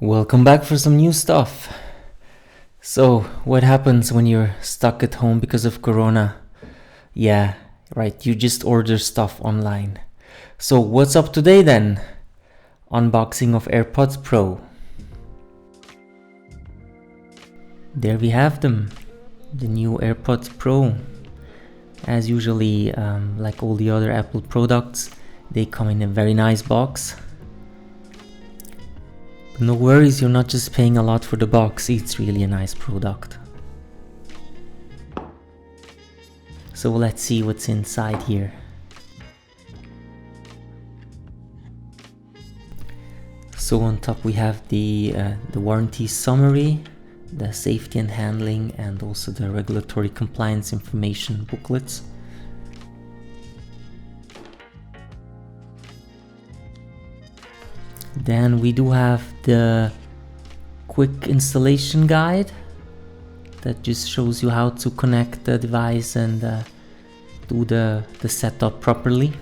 Welcome back for some new stuff. So, what happens when you're stuck at home because of Corona? Yeah, right, you just order stuff online. So, what's up today then? Unboxing of AirPods Pro. There we have them, the new AirPods Pro. As usually, like all the other Apple products, they come in a very nice box. But no worries, you're not just paying a lot for the box, it's really a nice product. So let's see what's inside here. So on top we have the warranty summary, the safety and handling, and also the regulatory compliance information booklets. Then we do have the quick installation guide that just shows you how to connect the device and do the setup properly.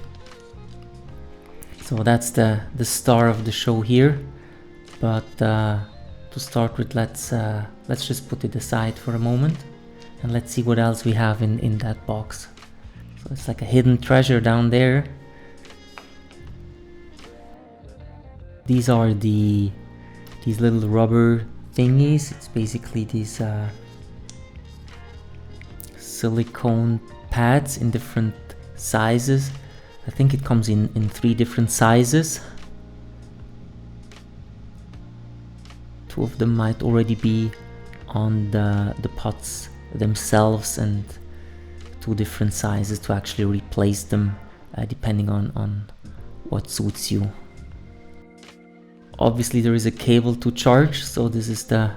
So that's the star of the show here. But to start with, let's just put it aside for a moment and let's see what else we have in that box. So it's like a hidden treasure down there. These are these little rubber thingies. It's basically these silicone pads in different sizes. I think it comes in 3 different sizes. 2 of them might already be on the pods themselves, and 2 different sizes to actually replace them depending on what suits you. Obviously there is a cable to charge, so this is the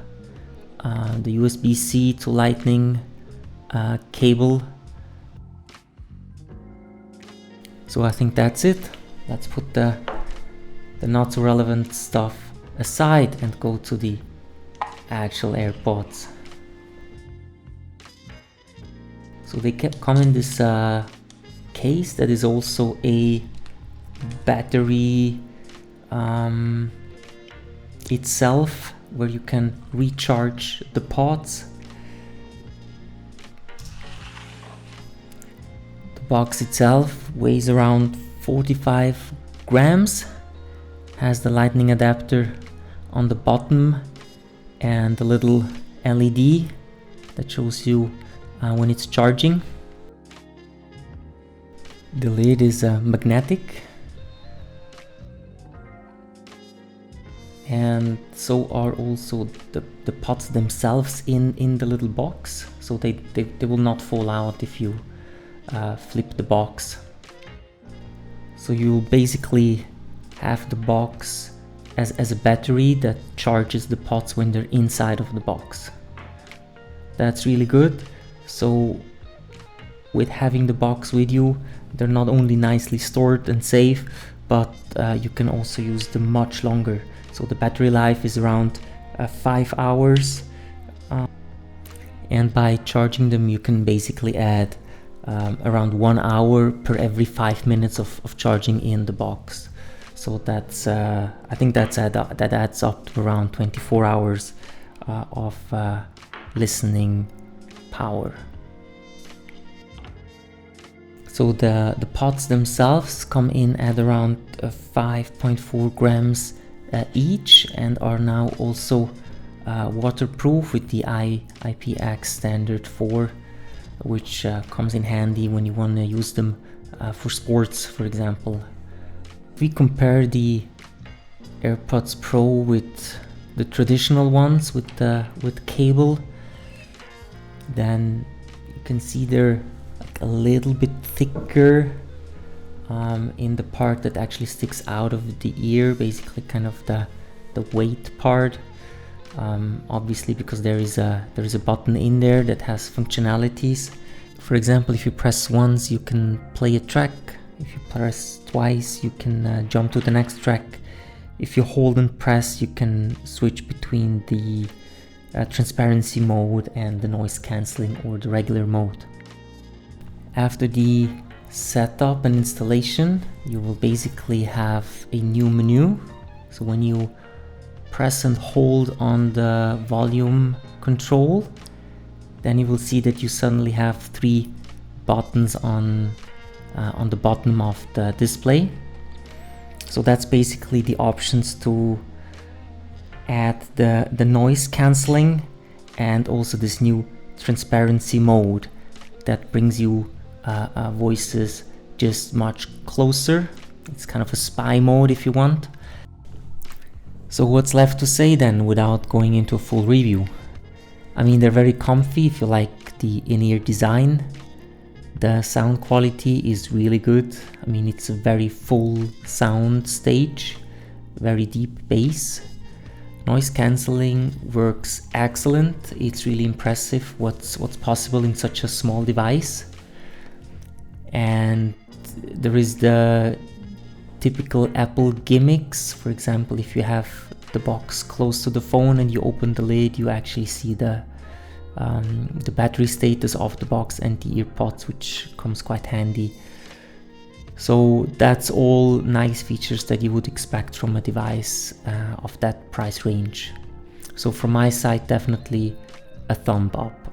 USB-C to Lightning cable. So I think that's it. Let's put the not so relevant stuff aside and go to the actual AirPods. So they come in this case that is also a battery itself, where you can recharge the pods. The box itself weighs around 45 grams, has the lightning adapter on the bottom and a little LED that shows you when it's charging. The lid is magnetic, and so are also the pods themselves in the little box, so they will not fall out if you flip the box. So you'll basically have the box as a battery that charges the pods when they're inside of the box. That's really good. So with having the box with you, they're not only nicely stored and safe, but you can also use them much longer. So the battery life is around 5 hours, and by charging them you can basically add around 1 hour per every 5 minutes of charging in the box. So that's I think that adds up to around 24 hours of listening power. So the pods themselves come in at around 5.4 grams each, and are now also waterproof with the IPX standard 4, which comes in handy when you want to use them for sports, for example. If we compare the AirPods Pro with the traditional ones with cable, then you can see they're like a little bit thicker in the part that actually sticks out of the ear, basically kind of the weight part. Obviously, because there is a button in there that has functionalities. For example, if you press once, you can play a track. If you press twice, you can jump to the next track. If you hold and press, you can switch between the transparency mode and the noise cancelling or the regular mode. After the setup and installation, you will basically have a new menu. So when you press and hold on the volume control, then you will see that you suddenly have 3 buttons on the bottom of the display. So that's basically the options to add the noise cancelling and also this new transparency mode that brings you voices just much closer. It's kind of a spy mode if you want. So what's left to say then without going into a full review? I mean, they're very comfy if you like the in-ear design. The sound quality is really good. I mean, it's a very full sound stage, very deep bass. Noise cancelling works excellent. It's really impressive what's possible in such a small device. And there is the typical Apple gimmicks. For example, if you have the box close to the phone and you open the lid, you actually see the battery status of the box and the AirPods, which comes quite handy. So that's all nice features that you would expect from a device of that price range. So from my side, definitely a thumb up.